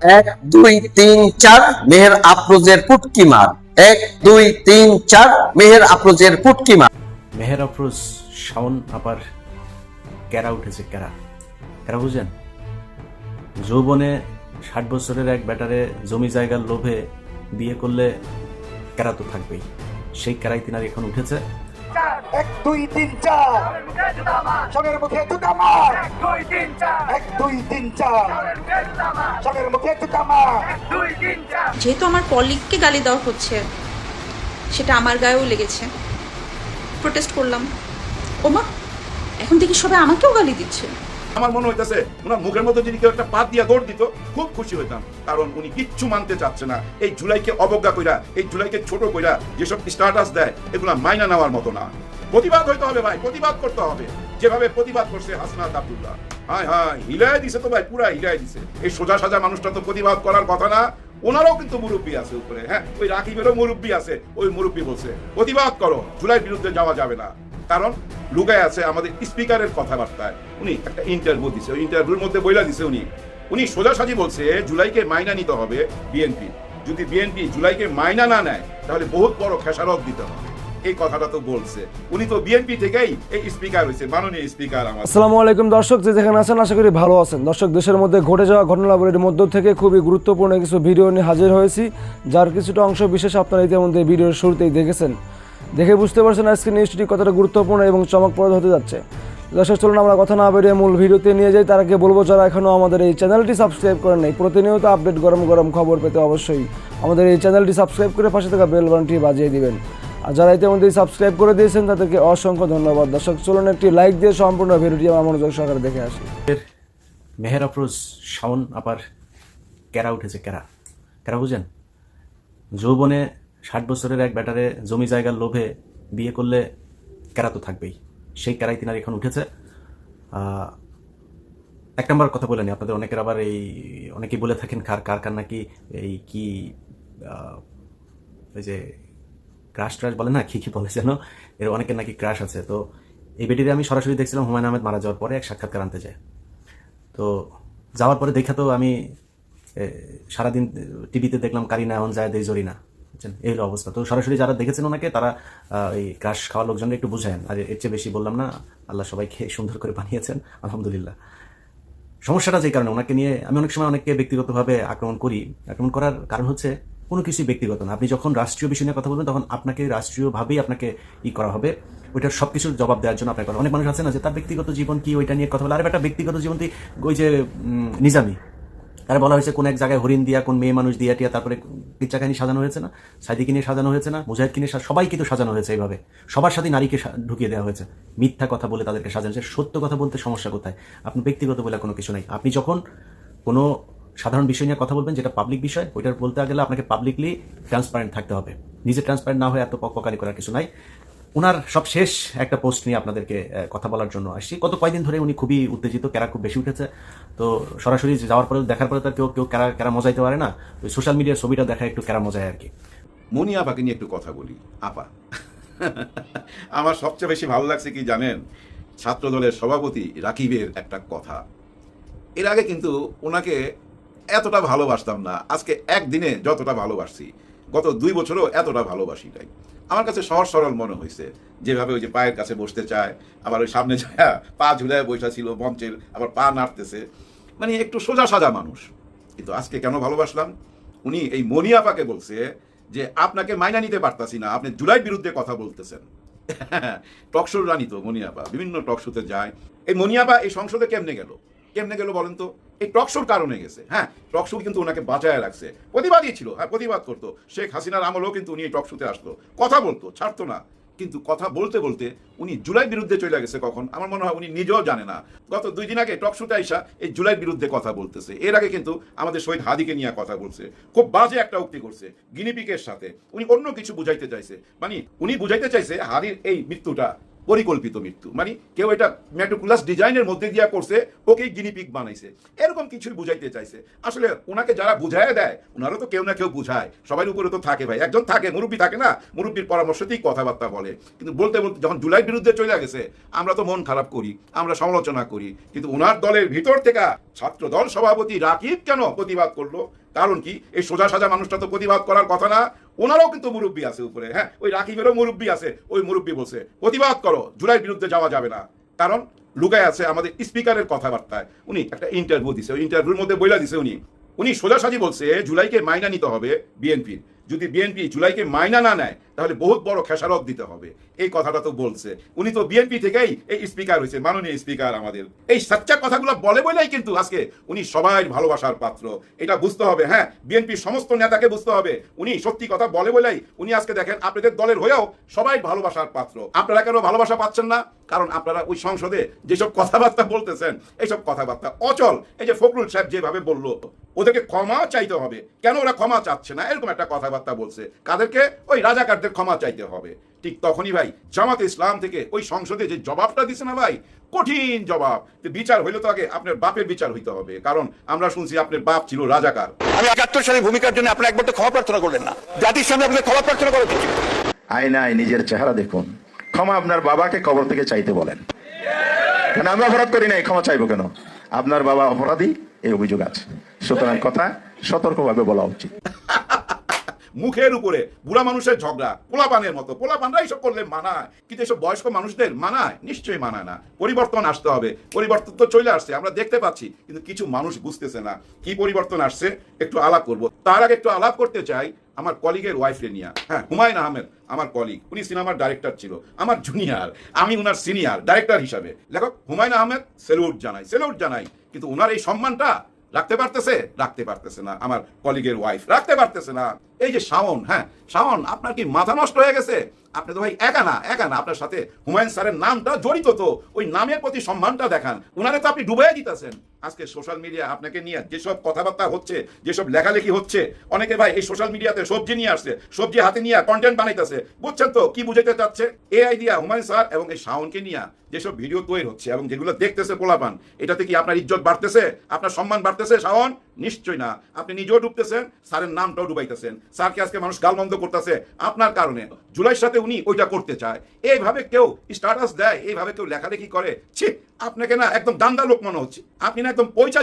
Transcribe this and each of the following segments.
এক দুই তিন চার মেহের আফরোজের পুটকি মার। এক দুই তিন চার মেহের আফরোজের পুটকি মার। মেহের আফরোজ শাওন আপার ক্যারা উঠেছে, ক্যারা ক্যারা বুঝেন? যৌবনে 60 বছরের এক ব্যাটারে জমি জায়গার লোভে বিয়ে করলে ক্যারা তো থাকবেই, সেই ক্যারাই তিনার এখন উঠেছে। এক দুই তিন চার সবের মুখে জুতা মার। এক দুই তিন চার সবের মুখে জুতা মার। যেহেতু আমার কলিগকে গালি দেওয়া হচ্ছে, সেটা আমার গায়েও লেগেছে। প্রোটেস্ট করলাম। ওমা, এখন দেখি সবাই আমাকেও গালি দিচ্ছে। আমার মনে হইতেছে ওনার মুখের মধ্যে যদি কেউ একটা পাত দিয়া দৌড় দিত খুব খুশি হইতাম, কারণ উনি কিচ্ছু মানতে চাচ্ছে না। এই জুলাইকে অবজ্ঞা কইরা, এই জুলাইকে ছোট কইরা যেসব স্ট্যাটাস দেয় এগুলা মাইনা নেওয়ার মতো না। প্রতিবাদ হইতে হবে ভাই, প্রতিবাদ করতে হবে, যেভাবে প্রতিবাদ করছে হাসনাত আব্দুল্লাহ। হায় হায়, হিলাই দিছে তো ভাই, পুরা হিলাই দিছে। এই সোজা সাজা মানুষটা তো প্রতিবাদ করার কথা না। ওনারও কিন্তু মুরব্বী আছে উপরে, হ্যাঁ, ওই রাকিবেরও মুরব্বী আছে। ওই মুরব্বী বলছে প্রতিবাদ করো, জুলাইয়ের বিরুদ্ধে যাওয়া যাবে না, কারণ লুকায় আছে আমাদের স্পিকারের কথাবার্তায়। উনি একটা ইন্টারভিউ দিছে, ওই ইন্টারভিউর মধ্যে বইলা দিছে উনি সোজাসাজি বলছে জুলাইকে মাইনা নিতে হবে বিএনপি। যদি বিএনপি জুলাইকে মাইনা না নেয় তাহলে বহুত বড় খেসারত দিতে হবে। এই কথাটা তো বলছে উনি, তো বিএনপি থেকেই এই স্পিকার হয়েছে, মাননীয় স্পিকার। আমার আসসালামু আলাইকুম দর্শক, যে যেখানে আছেন আশা করি ভালো আছেন। দর্শক, দেশের মধ্যে ঘটে যাওয়া ঘটনাবলীর মধ্য থেকে খুবই গুরুত্বপূর্ণ কিছু ভিডিও নিয়ে হাজির হয়েছি, যার কিছুটা অংশ বিশেষ আপনারা ইতিমধ্যে ভিডিওর শুরুতেই দেখেছেন। দেখে বুঝতে পারছেন আজকে নিউজটি কতটা গুরুত্বপূর্ণ এবং চমকপ্রদ হতে যাচ্ছে। দর্শক, চলুন আমরা কথা না বেরিয়ে মূল ভিডিওতে নিয়ে যাই। তার আগে বলবো, যারা এখনও আমাদের এই চ্যানেলটি সাবস্ক্রাইব করেন নাই, প্রতিনিয়ত আপডেট গরম গরম খবর পেতে অবশ্যই আমাদের এই চ্যানেলটি সাবস্ক্রাইব করে পাশে থাকা বেল বাটনটি বাজিয়ে দিবেন। আর যারা ইতিমধ্যেই সাবস্ক্রাইব করে দিয়েছেন তাদেরকে অসংখ্য ধন্যবাদ। দর্শক, চলুন একটি লাইক দিয়ে সম্পূর্ণ ভিডিওটি আমার মনোযোগ সহকারে দেখে আসি। মেহের আফরোজ শাওন আপার ক্যারা উঠেছে, ক্যারা ক্যারা বুঝেন? যৌবনে 60 বছরের এক ব্যাটারে জমি জায়গার লোভে বিয়ে করলে ক্যারা তো থাকবেই, সেই ক্যারাই তিনার এখন উঠেছে। এক নম্বর কথা বলেনি আপনাদের অনেকের, আবার এই অনেকেই বলে থাকেন কার কার নাকি এই কি ওই যে ক্রাশ ট্রাশ বলে না, কি বলে যেন, এর অনেকের নাকি ক্রাশ আছে। তো এই বেটিতে আমি সরাসরি দেখছিলাম হুমায়ুন আহমেদ মারা যাওয়ার পরে এক সাক্ষাৎকার আনতে যায়। তো যাওয়ার পরে দেখা তো আমি সারাদিন টিভিতে দেখলাম কারিনা এখন যায় দেই জরিনা, বুঝছেন, এই হলো অবস্থা। তো সরাসরি যারা দেখেছেন ওনাকে, তারা এই ক্রাশ খাওয়া লোকজনকে একটু বুঝায়েন। আর এর চেয়ে বেশি বললাম না, আল্লাহ সবাইকে সুন্দর করে বানিয়েছেন, আলহামদুলিল্লাহ। সমস্যাটা যে কারণে ওনাকে নিয়ে আমি অনেক সময় অনেককে ব্যক্তিগতভাবে আক্রমণ করি। আক্রমণ করার কারণ হচ্ছে কোনো কিছুই ব্যক্তিগত না। আপনি যখন রাষ্ট্রীয় বিষয় নিয়ে কথা বলবেন তখন আপনাকে রাষ্ট্রীয়ভাবেই আপনাকে করা হবে, ওইটার সব কিছুর জবাব দেওয়ার জন্য আপনাকে। অনেক মানুষ আছে না যে তার ব্যক্তিগত জীবন কি ওইটা নিয়ে কথা বলে। আর একটা ব্যক্তিগত জীবন ওই যে নিজামি, তারা বলা হয়েছে কোন এক জায়গায় হরিণ দিয়া, কোন মেয়ে মানুষ দিয়া টিয়া, তারপরে পিচ্চা কাহিনী সাজানো হয়েছে না, সাইদিকে নিয়ে সাজানো হয়েছে না, মুজাহিদকে নিয়ে, সবাইকে তো সাজানো হয়েছে এইভাবে। সবার সাথে নারীকে ঢুকিয়ে দেওয়া হয়েছে, মিথ্যা কথা বলে তাদেরকে সাজানো হয়েছে। সত্য কথা বলতে সমস্যা কোথায়? আপনি ব্যক্তিগত বলে কোনো কিছু নাই। আপনি যখন কোনো সাধারণ বিষয় নিয়ে কথা বলবেন, যেটা পাবলিক বিষয়, ওইটার বলতে গেলে আপনাকে পাবলিকলি ট্রান্সপারেন্ট থাকতে হবে। নিজে ট্রান্সপারেন্ট না হয়ে এত পকপকানি করার কিছু নাই। ওনার সব শেষ একটা পোস্ট নিয়ে আপনাদেরকে কথা বলার জন্য আসছি। গত কয়েকদিন ধরে উনি খুবই উত্তেজিত, ক্যারা খুব বেশি উঠেছে। তো সরাসরি যাওয়ার পরে দেখার পরে তার কেউ ক্যারা মজাইতে পারে না, ওই সোশ্যাল মিডিয়ার ছবিটা দেখা একটু ক্যারা মজায় আর কি। মনি আপাকে নিয়ে একটু কথা বলি। আপা আমার সবচেয়ে বেশি ভালো লাগছে কি জানেন? ছাত্র দলের সভাপতি রাকিবের একটা কথা। এর আগে কিন্তু ওনাকে এতটা ভালোবাসতাম না, আজকে একদিনে যতটা ভালোবাসছি, গত 2 বছরও এতটা ভালোবাসি নাই। আমার কাছে সহজ সরল মনে হয়েছে, যেভাবে ওই যে পায়ের কাছে বসতে চায়, আবার ওই সামনে যায় পা ঝুলায় বসা ছিল মঞ্চের, আবার পা নাড়তেছে, মানে একটু সোজা সাজা মানুষ। কিন্তু আজকে কেন ভালোবাসলাম? উনি এই মনি আপাকে বলছে যে আপনাকে মাইনা নিতে পারতাছি না, আপনি জুলাইয়ের বিরুদ্ধে কথা বলতেছেন। টকশোর রানী তো মনি আপা, বিভিন্ন টকশোতে যায়। এই মনি আপা এই সংসদে কেমনে গেল বলেন তো? এই টকশোর কারণে গেছে। হ্যাঁ, টকশো কিন্তু ওনাকে বাঁচায় রাখছে। প্রতিবাদই ছিল, হ্যাঁ, প্রতিবাদ করতো। শেখ হাসিনার আমলেও কিন্তু উনি এই টকশোতে আসতো, কথা বলতো, ছাড়তো না। কিন্তু কথা বলতে বলতে উনি জুলাইয়ের বিরুদ্ধে চলে গেছে কখন, আমার মনে হয় উনি নিজেও জানে না। গত 2 দিন আগে টকশোতে আইসা এই জুলাইয়ের বিরুদ্ধে কথা বলতেছে। এর আগে কিন্তু আমাদের শহীদ হাদিকে নিয়ে কথা বলছে, খুব বাজে একটা উক্তি করছে গিনিপিকের সাথে। উনি অন্য কিছু বুঝাইতে চাইছে, মানে উনি বুঝাইতে চাইছে হাদির এই মৃত্যুটা পরিকল্পিত মৃত্যু, মানে কেউ এটা মেট্রোকুলাস ডিজাইনের মধ্যে দিয়া করছে, ওকেই গিনিপিক বানাইছে, এরকম কিছুই বুঝাইতে চাইছে। আসলে ওনাকে যারা বুঝায় দেয়, ওনারও তো কেউ না কেউ বুঝায়, সবার উপরে তো থাকে ভাই, একজন থাকে, মুরব্বী থাকে না, মুরব্বীর পরামর্শতেই কথাবার্তা বলে। কিন্তু বলতে বলতে যখন জুলাইয়ের বিরুদ্ধে চলে গেছে, আমরা তো মন খারাপ করি, আমরা সমালোচনা করি, কিন্তু ওনার দলের ভিতর থেকে ছাত্র দল সভাপতি রাকিব কেন প্রতিবাদ করলো? কারণ কি, এই সোজা সাজা মানুষটা তো প্রতিবাদ করার কথা না, ওনারাও কিন্তু মুরব্বী আছে উপরে, হ্যাঁ, ওই রাকিবেরও মুরব্বী আছে, ওই মুরব্বী বলছে প্রতিবাদ করো, জুলাইয়ের বিরুদ্ধে যাওয়া যাবে না। কারণ লুকায় আছে আমাদের স্পিকারের কথাবার্তায়, উনি একটা ইন্টারভিউ দিছে, ওই ইন্টারভিউর মধ্যে বইলা দিছে উনি সোজাসাজি বলছে জুলাইকে মাইনা নিতে হবে বিএনপির, যদি বিএনপি জুলাইকে মাইনা না নেয় তাহলে বহুত বড় খেসারত দিতে হবে, এই কথাটা তো বলছে। উনি তো বিএনপি থেকেই এই স্পিকার হয়েছে, মাননীয় স্পিকার আমাদের। এই সচ্চা কথাগুলো বলে বলেই কিন্তু আজকে উনি সবাই ভালোবাসার পাত্র, এটা বুঝতে হবে। হ্যাঁ, বিএনপির সমস্ত নেতাকে বুঝতে হবে, উনি সত্যি কথা বলে বলেই উনি আজকে দেখেন আপনাদের দলের হয়েও সবাই ভালোবাসার পাত্র। আপনারা কেন ভালোবাসা পাচ্ছেন না? কারণ আপনারা ওই সংসদে যেসব কথাবার্তা বলতেছেন, এইসব কথাবার্তা অচল। এই যে ফখরুল সাহেব যেভাবে বললো, ওদেরকে ক্ষমা চাইতে হবে, কেন ওরা ক্ষমা চাচ্ছে না, এরকম একটা কথাবার্তা বলছে। কাদেরকে? ওই রাজাকারদের ক্ষমা চাইতে হবে। ঠিক তখনই ভাই জামাতে ইসলাম থেকে ওই সংসদে যে জবাবটা দিছে না ভাই, কঠিন জবাব। বিচার হইলে তো আগে আপনার বাপের বিচার হইতে হবে, কারণ আমরা শুনছি আপনার বাপ ছিল রাজাকার। আমি ৭১ সালের ভূমিকার জন্য আপনি একবার তো ক্ষমা প্রার্থনা করলেন না, জাতির সামনে আপনি ক্ষমা প্রার্থনা করা উচিত। আয়নায় নিজের চেহারা দেখুন, ক্ষমা আপনার বাবাকে কবর থেকে চাইতে বলেন। কেন আমি অপরাধ করি নাই, ক্ষমা চাইবো কেন? আপনার বাবা অপরাধী, এই অভিযোগ আছে, সুতরাং কথা সতর্কভাবে বলা উচিত। মুখের উপরে বুড়া মানুষের ঝগড়া, পোলাপানের মতো, পোলাপানরা এইসব করলে মানায়, কিন্তু এসব বয়স্ক মানুষদের মানায়? নিশ্চয়ই মানায় না। পরিবর্তন আসতে হবে, পরিবর্তন তো চলে আসছে, আমরা দেখতে পাচ্ছি, কিন্তু কিছু মানুষ বুঝতেছে না কি পরিবর্তন আসছে। একটু আলাপ করব, তার আগে একটু আলাপ করতে চাই আমার কলিগের ওয়াইফরে নিয়ে। হ্যাঁ, হুমায়ুন আহমেদ আমার কলিগ, উনি সিনেমার ডাইরেক্টর ছিল, আমার জুনিয়র, আমি উনার সিনিয়র ডাইরেক্টর হিসাবে। লেখক হুমায়ুন আহমেদ, স্যালুট জানাই, কিন্তু উনার এই সম্মানটা রাখতে পারতেছে না আমার কলিগের ওয়াইফ, রাখতে পারতেছে না। এই যে শাওন, হ্যাঁ শাওন, আপনার কি মাথা নষ্ট হয়ে গেছে? আপনি তো ভাই একা না, আপনার সাথে হুমায়ুন স্যারের নামটা জড়িত, তো ওই নামের প্রতি সম্মানটা দেখান। উনারে তো আপনি ডুবাইয়া দিতেছেন। আজকে সোশ্যাল মিডিয়া আপনাকে নিয়ে যেসব কথাবার্তা হচ্ছে, যেসব লেখালেখি হচ্ছে, অনেকে ভাই এই সোশ্যাল মিডিয়াতে সবজি নিয়ে আসছে, সবজি হাতে নিয়ে কন্টেন্ট বানাইতেছে। বুঝছেন তো কি বুঝাইতে চাচ্ছে? এআই দিয়া হুমায়ুন স্যার এবং এই শাওনকে নিয়ে যেসব ভিডিও তৈরি হচ্ছে এবং যেগুলো দেখতেছে পোলাপান, এটাতে কি আপনার ইজ্জত বাড়তেছে, আপনার সম্মান বাড়তেছে শাওন? নিশ্চয় না। আপনি নিজেও ডুবতেছেন, স্যারের নামটাও ডুবাইতেছেন। স্যারকে আজকে মানুষ গালমন্দ করতেছে আপনার কারণে। জুলাইয়ের সাথে উনি ওইটা করতে চায়, এইভাবে কেউ স্ট্যাটাস দেয়, এইভাবে কেউ লেখালেখি করে, ছি, আপনাকে না একদম দান্দা লোক মনে হচ্ছে। আপনি না একদম পয়সা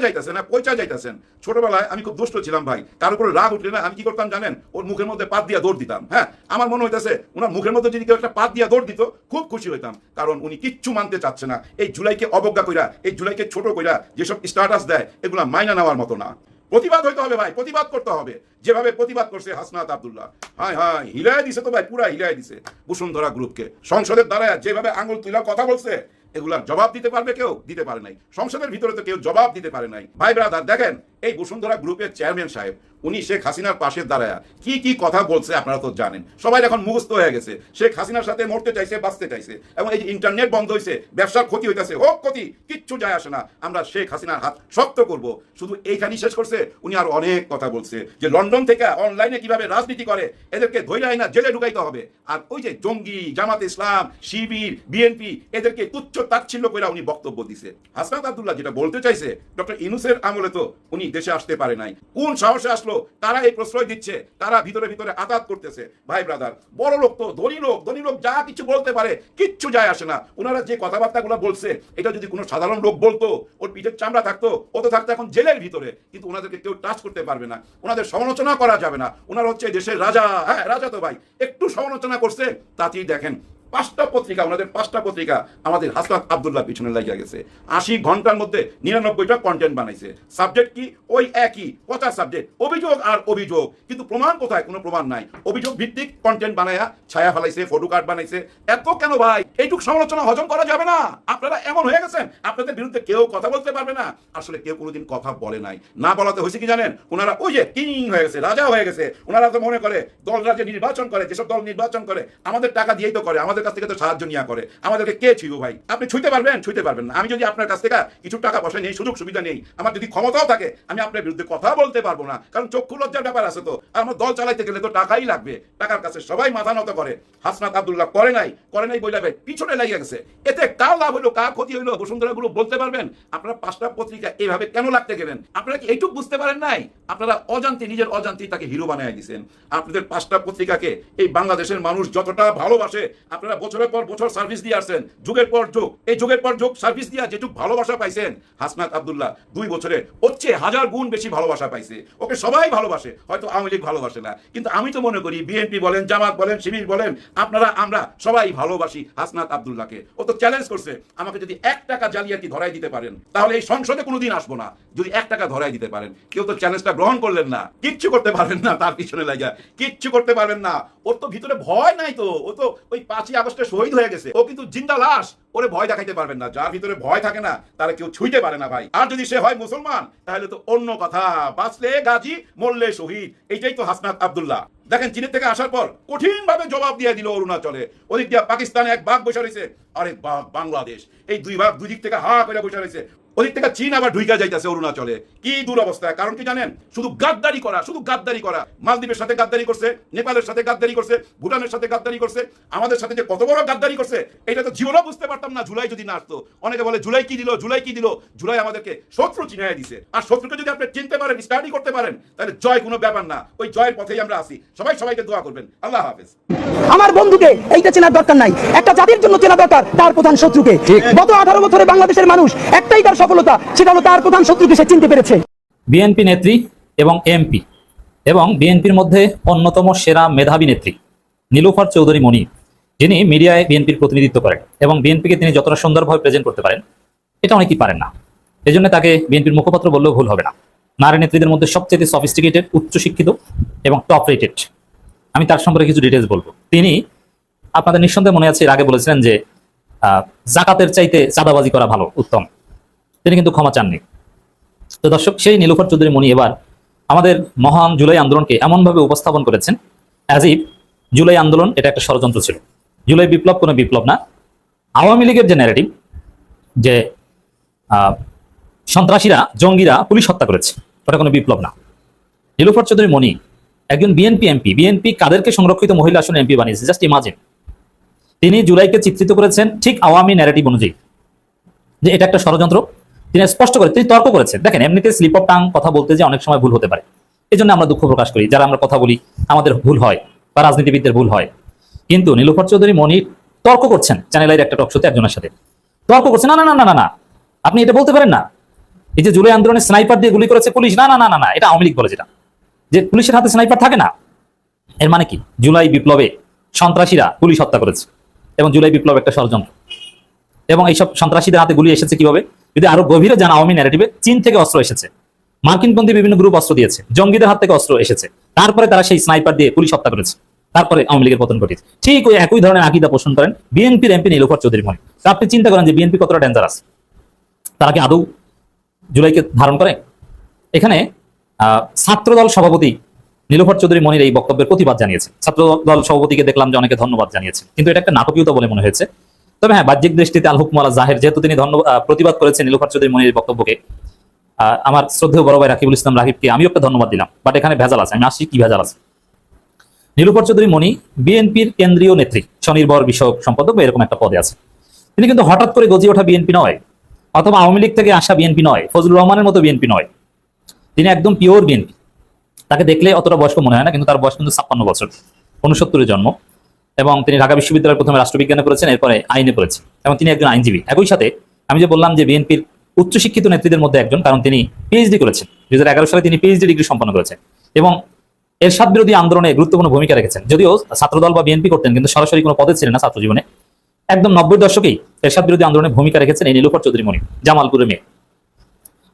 যাইতেছেন। ছোটবেলায় আমি খুব দুষ্ট ছিলাম ভাই, তার উপরে রাগ উঠলে না আমি কি করতাম জানেন? ওর মুখের মধ্যে পাত দিয়া দৌড় দিতাম। হ্যাঁ, আমার মনে হইতেছে ওনার মুখের মধ্যে যদি কেউ একটা পাত দিয়া দৌড় দিত, খুব খুশি হইতাম, কারণ উনি কিচ্ছু মানতে চাচ্ছে না। এই জুলাইকে অবজ্ঞা কইরা, এই জুলাইকে ছোট কইরা যেসব স্ট্যাটাস দেয়, এগুলা মাইনা নেওয়ার মতো না। প্রতিবাদ হইতে হবে ভাই, প্রতিবাদ করতে হবে, যেভাবে প্রতিবাদ করছে হাসনাত আব্দুল্লাহ। হ্যাঁ, হিলাই দিছে তো ভাই, পুরা হিলাই দিছে বসুন্ধরা গ্রুপকে। সংসদের দ্বারা যেভাবে আঙুল তুলা কথা বলছে, এগুলার জবাব দিতে পারবে কেউ? দিতে পারে নাই। সংসদের ভিতরে তো কেউ জবাব দিতে পারে নাই। ভাই ব্রাদার, দেখেন এই বসুন্ধরা গ্রুপের চেয়ারম্যান সাহেব, উনি শেখ হাসিনার পাশে দাঁড়ায় কি কথা বলছে আপনারা তো জানেন, সবাই এখন মুখস্থ হয়ে গেছে। শেখ হাসিনার সাথে মরতে চাইছে, বাঁচতে চাইছে, এবং এই যে ইন্টারনেট বন্ধ হয়েছে, ব্যবসার ক্ষতি হইতেছে, হোক ক্ষতি, কিচ্ছু যায় আসে না, আমরা শেখ হাসিনার হাত শক্ত করব। শুধু এইখানেই শেষ করছে? উনি আর অনেক কথা বলছে, যে লন্ডন থেকে অনলাইনে কিভাবে রাজনীতি করে, এদেরকে ধৈর্য না জেলে ঢুকাইতে হবে। আর ওই যে জঙ্গি, জামাত ইসলাম, শিবির, বিএনপি, এদেরকে তুচ্ছ তাচ্ছিল্য করে উনি বক্তব্য দিছে। হাসনাত আব্দুল্লাহ যেটা বলতে চাইছে, ডক্টর ইউনূসের আমলে তো উনি দেশে আসতে পারে নাই, কোন সাহসে আসলো? তারা এই প্রশ্রয় দিচ্ছে, তারা ভিতরে ভিতরে আঘাত করতেছে। ভাই ব্রাদার, বড় লোক তো, ধনী লোক যা কিছু বলতে পারে, কিচ্ছু যায় আসে না। ওনারা যে কথাবার্তাগুলো বলছে, এটা যদি কোনো সাধারণ লোক বলতো, ওর পিঠের চামড়া থাকতো, ও তো থাকতো এখন জেলের ভিতরে। কিন্তু ওনাদেরকে কেউ টাচ করতে পারবে না, ওনাদের সমালোচনা করা যাবে না। ওনারা হচ্ছে দেশের রাজা। হ্যাঁ, রাজা তো ভাই, একটু সমালোচনা করছে, তাতেই দেখেন 5টা পত্রিকা, ওনাদের 5টা পত্রিকা আমাদের হাসনাত আব্দুল্লাহ পিছনে লাগিয়ে গেছে। 80 ঘন্টার মধ্যে 99টা কন্টেন্ট বানাইছে। সাবজেক্ট কি? ওই একই কথা সাবজেক্ট, অভিযোগ আর অভিযোগ, কিন্তু প্রমাণ কোথায়? কোনো প্রমাণ নাই। অভিযোগ ভিত্তিক কন্টেন্ট বানায়া ছায়া ফেলাইছে, ফটো কার্ড বানাইছে। এত কেন ভাই? এইটুক সমালোচনা হজম করা যাবে না? আপনারা এমন হয়ে গেছেন, আপনাদের বিরুদ্ধে কেউ কথা বলতে পারবে না। আসলে কেউ কোনোদিন কথা বলে নাই, না বলাতে হয়েছে কি জানেন? ওনারা ওই যে কিং হয়ে গেছে, রাজা হয়ে গেছে। ওনারা তো মনে করে দলরা যে নির্বাচন করে, যেসব দল নির্বাচন করে, আমাদের টাকা দিয়েই তো করে, আমাদের আমাদের কাছ থেকে তো সাহায্য নিয়ে করে, আমাদেরকে কে ছিল ভাই? আপনি ছুঁতে পারবেন? ছুঁতে পারবেন না। আমি যদি আপনার কাছ থেকে কিছু টাকা পয়সা নেই, সুযোগ সুবিধা নেই, আমার যদি ক্ষমতাও থাকে, আমি আপনার বিরুদ্ধে কথা বলতে পারবো না, কারণ চক্ষু লজ্জার ব্যাপার আছে। তো আর আমার দল চালাইতে গেলে তো টাকাই লাগবে, টাকার কাছে সবাই মাথা নত করে। হাসনাত আব্দুল্লাহ করে নাই বইলা ভাই পিছনে লাগিয়ে গেছে। এতে কার লাভ হলো, কার ক্ষতি হইলো, বসুন্ধরা গুলো বলতে পারবেন? আপনারা 5টা পত্রিকা এইভাবে কেন লাগতে গেলেন? আপনারা কি এইটুকু বুঝতে পারেন নাই? আপনারা অজান্তে, নিজের অজান্তেই তাকে হিরো বানায় দিয়েছেন। আপনাদের 5টা পত্রিকাকে এই বাংলাদেশের মানুষ যতটা ভালোবাসে, আপনারা বছরের পর বছর সার্ভিস দিয়ে আসছেন, যুগের পর যুগ, এই যুগের পর যুগ সার্ভিস দিয়ে যেটুকু ভালোবাসা পাইছেন, হাসনাত আব্দুল্লাহ 2 বছরে ওর চেয়ে 1000 গুণ বেশি ভালোবাসা পাইছে। ওকে সবাই ভালোবাসে, হয়তো আওয়ামী লীগ ভালোবাসে না, কিন্তু আমি তো মনে করি বিএনপি বলেন, জামাত বলেন, শিবির বলেন, আপনারা আমরা সবাই ভালোবাসি হাসনাত আব্দুল্লাহকে। ও তো চ্যালেঞ্জ করছে, আমাকে যদি 1 টাকা জালিয়াতি ধরাই দিতে পারেন তাহলে এই সংসদে কোনোদিন আসবো না, যদি 1 টাকা ধরাই দিতে পারেন। কেউ তো চ্যালেঞ্জটা গ্রহণ করলেন না, কিচ্ছু করতে পারবেন না, তার পিছনে লাগা কিচ্ছু করতে পারবেন না। ওর তো ভিতরে ভয় নাই, তো ও তো ওই 5ই আগস্টে শহীদ হয়ে গেছে, ও কিন্তু জিন্দা লাশ, ওরে ভয় দেখাইতে পারবেন না। যার ভিতরে ভয় থাকে না তারা কেউ ছুঁইতে পারে না ভাই। আর যদি সে হয় মুসলমান তাহলে তো অন্য কথা, বাঁচলে গাজী মরলে শহীদ, এইটাই তো হাসনাত আব্দুল্লাহ। দেখেন চীনের থেকে আসার পর কঠিন ভাবে জবাব দিয়ে দিল অরুণাচলে, ওদিক দিয়ে পাকিস্তানে এক বাঘ বসে রয়েছে, আরেক বাঘ বাংলাদেশ, এই 2 ভাগ 2 দিক থেকে হা করে বসে রয়েছে। ওদিক থেকে চীন আবার ঢুইকা যাইতেছে অরুণাচলে। কি দুরবস্থা! কারণ কি জানেন? শুধু গাদ্দারি করা, শুধু গাদ্দারি করা। মালদ্বীপের সাথে গাদ্দারি করছে, নেপালের সাথে গাদ্দারি করছে, ভুটানের সাথে গাদ্দারি করছে, আমাদের সাথে যে কত বড় গাদ্দারি করছে এটা তো জীবনেও বুঝতে পারতাম না জুলাই যদি না আসতো। অনেকে বলে জুলাই কি দিল, জুলাই কি দিল। জুলাই আমাদেরকে শত্রু চিনাই দিছে, আর শত্রুকে যদি আপনি চিনতে পারেন, স্টাডি করতে পারেন, তাহলে জয় কোনো ব্যাপার না। ওই জয়ের পথেই আমরা আছি। সবাই সবাইকে দোয়া করবেন। আল্লাহ হাফেজ। আমার বন্ধুকে এইটা চেনার দরকার নাই, একটা জাতির জন্য চেনা দরকার তার প্রধান শত্রুকে। গত 18 বছরে বাংলাদেশের মানুষ একটাই তার সফলতা, সেটা হলো তার প্রধান শত্রুকে সে চিনতে পেরেছে। বিএনপি নেত্রী এবং এমপি এবং বিএনপির মধ্যে অন্যতম সেরা মেধাবী নেত্রী নীলুফার চৌধুরী মনি, যিনি মিডিয়ায় বিএনপির প্রতিনিধিত্ব করেন এবং বিএনপিকে তিনি যতটা সুন্দরভাবে প্রেজেন্ট করতে পারেন, এটা অনেকেই পারেন না। এই জন্য তাকে বিএনপির মুখপাত্র বললেও ভুল হবে না। নারী নেত্রীদের মধ্যে সবচেয়ে সফিস্টিকেটেড, উচ্চশিক্ষিত এবং টপ রেটেড। আমি তার সম্পর্কে কিছু ডিটেলস বলবো। তিনি, আপনাদের নিঃসন্দেহে মনে আছে, এর আগে বলেছিলেন যে জাকাতের চাইতে চাঁদাবাজি করা ভালো, উত্তম। তিনি কিন্তু ক্ষমা চাননি। তো দর্শক, সেই নীলুফার চৌধুরী মনি এবার আমাদের মহান জুলাই আন্দোলনকে এমনভাবে উপস্থাপন করেছেন অ্যাজ ইফ জুলাই আন্দোলন এটা একটা ষড়যন্ত্র ছিল। জুলাই বিপ্লব কোনো বিপ্লব না। আওয়ামী লীগের যে ন্যারেটিভ যে সন্ত্রাসীরা, জঙ্গিরা পুলিশ হত্যা করেছে, ওটা কোনো বিপ্লব না। নীলুফার চৌধুরী মনি একজন বিএনপি এমপি। বিএনপি কাদেরকে সংরক্ষিত মহিলা আসনে এমপি বানিয়েছে, জাস্ট ইমাজিন। তিনি জুলাইকে চিত্রিত করেছেন ঠিক আওয়ামী ন্যারেটিভ অনুযায়ী, যে এটা একটা ষড়যন্ত্র। তিনি স্পষ্ট করে তিনি তর্ক করেছেন। দেখেন, এমনিতে স্লিপ অফ টাং কথা বলতে যে অনেক সময় ভুল হতে পারে, এই জন্য আমরা দুঃখ প্রকাশ করি যারা আমরা কথা বলি, আমাদের ভুল হয় বা রাজনীতিবিদদের ভুল হয়। কিন্তু নীলুফার চৌধুরী মনি তর্ক করছেন চ্যানেলের একটা টক শোতে একজনের সাথে, তর্ক করছেন, না না না না না, আপনি এটা বলতে পারেন না। এই যে জুলাই আন্দোলনে স্নাইপার দিয়ে গুলি করেছে পুলিশ, না না না না না, এটা আওয়ামী লীগ বলে, যেটা যে পুলিশের হাতে স্নাইপার থাকে না। এর মানে কি? জুলাই বিপ্লবে সন্ত্রাসীরা পুলিশ হত্যা করেছে এবং জুলাই বিপ্লব একটা ষড়যন্ত্র। এবং এইসব সন্ত্রাসীদের হাতে গুলি এসেছে কিভাবে? যদি আরো গভীরে যান আওয়ামী ন্যারেটিভে, চীন থেকে অস্ত্র এসেছে, মার্কিনপন্থী বিভিন্ন গ্রুপ অস্ত্র দিয়েছে, জঙ্গিদের হাত থেকে অস্ত্র এসেছে, তারপরে তারা সেই স্নাইপার দিয়ে পুলিশ হত্যা করেছে, তারপরে আওয়ামী লীগের পতন ঘটেছে। ঠিক ওই একই ধরনের আকীদা পোষণ করেন বিএনপির এমপি নীলুফার চৌধুরী মনি। তো আপনি চিন্তা করেন যে বিএনপি কতটা ডেঞ্জারাস। তারা কি আদৌ জুলাইকে ধারণ করে? এখানে ছাত্রদল সভাপতি নীলুফার চৌধুরী মনির এই বক্তব্যের প্রতিবাদ জানিয়েছে। ছাত্রদল সভাপতিকে দেখলাম যে অনেকে ধন্যবাদ জানিয়েছে, কিন্তু এটা একটা নাটকীয়তা বলে মনে হয়েছে। তবে হ্যাঁ, বাহ্যিক দৃষ্টিতে আল হুকম আলা জাহের, যেহেতু তিনি প্রতিবাদ করেছেন নীলুফার চৌধুরী মনির বক্তব্যকে, আমার শ্রদ্ধেয় বড় ভাই রাকিবুল ইসলাম রাকিবকে আমিও একটা ধন্যবাদ দিলাম। বাট এখানে ভেজাল আছে, আমি আসি কি ভেজাল আছে। নীলুফার চৌধুরী মনি বিএনপির কেন্দ্রীয় নেত্রী, স্বনির্ভর বিষয়ক সম্পাদক বা এরকম একটা পদে আছে। তিনি কিন্তু হঠাৎ করে গজিয়ে ওঠা বিএনপি নয়, অথবা আওয়ামী লীগ থেকে আসা বিএনপি নয়, ফজলুর রহমানের মতো বিএনপি নয়। তিনি একদম পিওর বিএনপি। তাকে দেখলে অতটা বয়স্ক মনে হয় না, কিন্তু তার বয়স কিন্তু 56 বছর, 69-এ জন্ম। এবং তিনি ঢাকা বিশ্ববিদ্যালয়ের প্রথমে রাষ্ট্রবিজ্ঞানে করেছেন, এরপরে আইনে করেছেন, এবং তিনি একজন আইনজীবী। একই সাথে আমি যে বললাম যে বিএনপির উচ্চশিক্ষিত নেত্রীদের মধ্যে একজন, কারণ তিনি পিএইচডি করেছেন। 2011 সালে তিনি পিএইচডি ডিগ্রি সম্পন্ন করেছেন এবং এরশাদ বিরোধী আন্দোলনে গুরুত্বপূর্ণ ভূমিকা রেখেছেন। যদিও ছাত্রদল বা বিএনপি করতেন, কিন্তু সরাসরি কোনো পদে ছিলেন না ছাত্র জীবনে। একদম 90-এর দশকেই এরশাদ বিরোধী আন্দোলনে ভূমিকা রেখেছেন এই নীলুফার চৌধুরী মনি, জামালপুরের মেয়ে।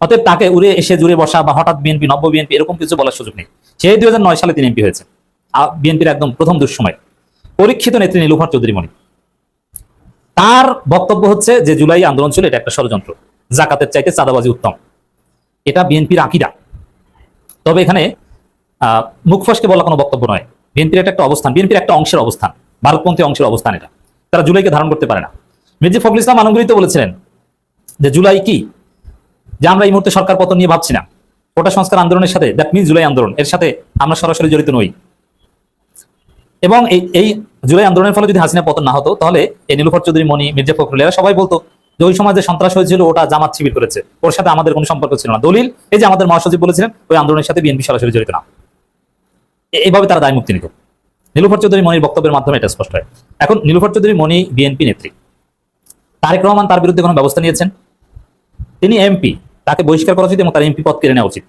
অতএব তাকে উড়ে এসে জুড়ে বসা বা হঠাৎ বিএনপি, নব্য বিএনপি এরকম কিছু বলার সুযোগ নেই। সেই 2009 সালে তিনি এমপি হয়েছেন, বিএনপির একদম প্রথম দুঃসময়। পরীক্ষিত নেত্রী নীলুফার চৌধুরী মনি, তার বক্তব্য হচ্ছে যে জুলাই আন্দোলন ছিল এটা একটা ষড়যন্ত্র, জাকাতের চাইতে চাঁদাবাজি উত্তম, এটা বিএনপির আকীদা। তবে এখানে মুখ ফসকে বলা কোনো বক্তব্য নয়। বিএনপির এটা একটা অবস্থান, বিএনপির একটা অংশের অবস্থান, ভারতপন্থী অংশের অবস্থান এটা। তারা জুলাইকে ধারণ করতে পারে না। মির্জা ফখরুল ইসলাম আলমগীর তো বলেছিলেন যে জুলাই কি, যে আমরা এই মুহূর্তে সরকার পতন নিয়ে ভাবছি না, কোটা সংস্কার আন্দোলনের সাথে, দ্যাট মিনস জুলাই আন্দোলন, এর সাথে আমরা সরাসরি জড়িত নই। এবং এই জুলাই আন্দোলনের ফলে যদি হাসিনা পতন না হতো, তাহলে এই নীলুফার চৌধুরী, মনি, মির্জা ফখরুল এরা সবাই বলতো যে ওই সময় যে সন্ত্রাস হয়েছিল ওটা জামাত শিবির করেছে, ওর সাথে আমাদের কোনো সম্পর্ক ছিল না। দলিল এই যে আমাদের মহাসচিব বলেছিলেন ওই আন্দোলনের সাথে বিএনপি সরাসরি জড়িত না। এইভাবে তারা দায় মুক্তি নিত। নীলুফার চৌধুরী মনির বক্তব্যের মাধ্যমে এটা স্পষ্ট হয়। এখন নীলুফার চৌধুরী মনি বিএনপি নেত্রী, তারেক রহমান তার বিরুদ্ধে কোনো ব্যবস্থা নিয়েছেন? তিনি এমপি, তাকে বহিষ্কার করা উচিত এবং তার এমপি পদ কেড়ে নেওয়া উচিত।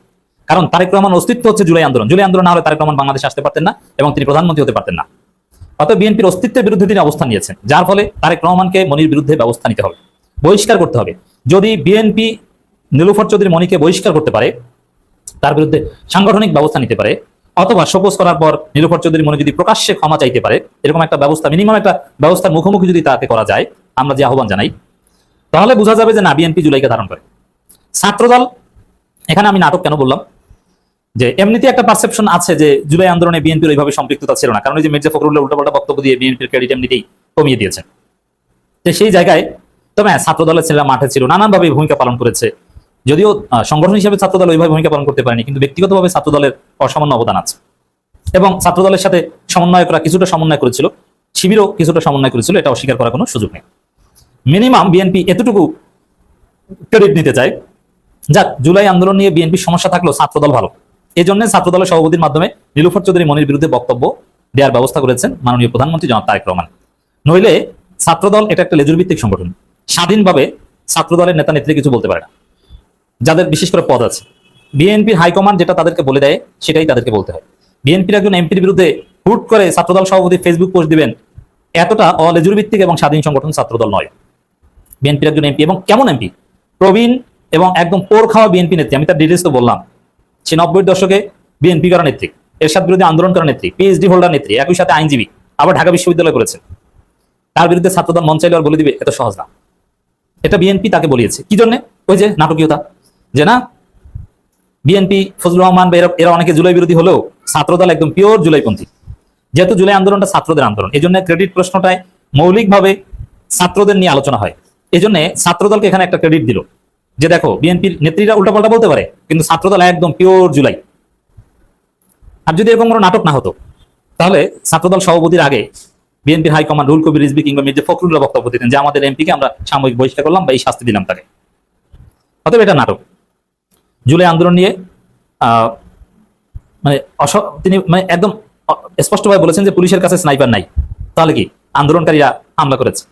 কারণ তারেক রহমান অস্তিত্ব হচ্ছে জুলাই আন্দোলন। জুলাই আন্দোলন না হলে তারেক রহমান বাংলাদেশে আসতে পারতেন না এবং তিনি প্রধানমন্ত্রী হতে পারতেন না। অতএব বিএনপির অস্তিত্বের বিরুদ্ধে তিনি অবস্থান নিয়েছেন, যার ফলে তারেক রহমানকে মনির বিরুদ্ধে ব্যবস্থা নিতে হবে, বহিষ্কার করতে হবে। যদি বিএনপি নীলুফার চৌধুরী মনিকে বহিষ্কার করতে পারে, তার বিরুদ্ধে সাংগঠনিক ব্যবস্থা নিতে পারে, অথবা শোকজ করার পর নীলুফার চৌধুরী মনি যদি প্রকাশ্যে ক্ষমা চাইতে পারে, এরকম একটা ব্যবস্থা, মিনিমাম একটা ব্যবস্থার মুখোমুখি যদি তাকে করা যায়, আমরা যে আহ্বান জানাই, তাহলে বোঝা যাবে যে না, বিএনপি জুলাইকে ধারণ করে। ছাত্রদল, এখানে আমি নাটক কেন বললাম, যে এমনিতে একটা পারসেপশন আছে যে জুলাই আন্দোলনে বিএনপির ওইভাবে সম্পৃক্ততা ছিল না, কারণ এই যে মির্জা ফখরুলের উল্টাপাল্টা বক্তব্য দিয়ে বিএনপির ক্রেডিট এমনিতেই কমিয়ে দিয়েছেন। তো সেই জায়গায় তবে ছাত্রদলের ছেলেরা মাঠে ছিল, নানানভাবে ভূমিকা পালন করেছে। যদিও সংগঠন হিসেবে ছাত্রদল ওইভাবে ভূমিকা পালন করতে পারেনি, কিন্তু ব্যক্তিগতভাবে ছাত্রদলের অসামান্য অবদান আছে। এবং ছাত্রদলের সাথে সমন্বয়করা কিছুটা সমন্বয় করেছিল, শিবিরও কিছুটা সমন্বয় করেছিল, এটা অস্বীকার করার কোনো সুযোগ নেই। মিনিমাম বিএনপি এতটুকু ক্রেডিট নিতে চায়, যাক জুলাই আন্দোলন নিয়ে বিএনপির সমস্যা থাকলেও ছাত্রদল ভালো, এই জন্য ছাত্রদলের সভাপতির মাধ্যমে নীলুফার চৌধুরী মনির বিরুদ্ধে বক্তব্য দেওয়ার ব্যবস্থা করেছেন মাননীয় প্রধানমন্ত্রী জনাব তারেক রহমান। নইলে ছাত্রদল এটা একটা লেজুর ভিত্তিক সংগঠন, স্বাধীনভাবে ছাত্রদলের নেতা নেত্রী কিছু বলতে পারে না, যাদের বিশেষ করে পদ আছে। বিএনপির হাইকমান্ড যেটা তাদেরকে বলে দেয় সেটাই তাদেরকে বলতে হয়। বিএনপির একজন এমপির বিরুদ্ধে হুট করে ছাত্রদল সভাপতি ফেসবুক পোস্ট দিবেন, এতটা অলেজুর ভিত্তিক এবং স্বাধীন সংগঠন ছাত্রদল নয়। বিএনপির একজন এমপি, এবং কেমন এমপি, প্রবীণ এবং একদম পোর খাওয়া বিএনপি নেত্রী, আমি তার ডিটেলস তো বললাম। সে 90-এর দশকে বিএনপি করা নেত্রী, এরশাদ বিরোধী আন্দোলন করা নেত্রী, পিএইচডি হোল্ডার নেত্রী, একই সাথে আইনজীবী, আবার ঢাকা বিশ্ববিদ্যালয় করেছে। তার বিরুদ্ধে ছাত্রদল মন চাইলে আর বলে দিবে, এত সহজ না। এটা বিএনপি তাকে বলিয়েছে কি জন্য? ওই যে নাটকীয়তা, যে না বিএনপি, ফজলুর রহমান বা এরা অনেকে জুলাই বিরোধী হলেও ছাত্রদল একদম পিওর জুলাইপন্থী। যেহেতু জুলাই আন্দোলনটা ছাত্রদের আন্দোলন, এই জন্য ক্রেডিট প্রশ্নটায় মৌলিকভাবে ছাত্রদের নিয়ে আলোচনা হয়। এই জন্য ছাত্রদলকে এখানে একটা ক্রেডিট দিল, যে দেখো বিএনপির নেত্রীরা উল্টাপাল্টা বলতে পারে, কিন্তু ছাত্রদল একদম পিওর জুলাই। আর যদি এরকম কোনো নাটক না হতো, তাহলে ছাত্রদল সভাপতির আগে বিএনপির হাইকমান্ড রুহুল কবির রিজভী কিংবা মির্জা ফখরুলরা বক্তব্য দিতেন যে আমাদের এমপিকে আমরা সাময়িক বহিষ্কার করলাম বা এই শাস্তি দিলাম তাকে। অতএব এটা নাটক। জুলাই আন্দোলন নিয়ে তিনি একদম স্পষ্টভাবে বলেছেন যে পুলিশের কাছে স্নাইপার নাই, তাহলে কি আন্দোলনকারীরা হামলা করেছে।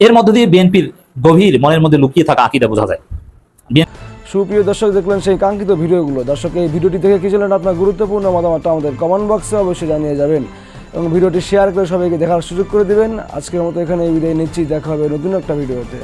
এর মধ্য দিয়ে বিএনপির গভীর মনের মধ্যে লুকিয়ে থাকা আকীদা বোঝা যায়। সুপ্রিয় দর্শক, দেখলেন সেই কাঙ্ক্ষিত ভিডিওগুলো। দর্শক, এই ভিডিওটি দেখে কি ছিলেন আপনার গুরুত্বপূর্ণ মতামতটা আমাদের কমেন্ট বক্সে অবশ্যই জানিয়ে যাবেন এবং ভিডিওটি শেয়ার করে সবাইকে দেখার সুযোগ করে দিবেন। আজকের মতো এখানে এই বিদায় নিচ্ছি, দেখা হবে নতুন একটা ভিডিওতে।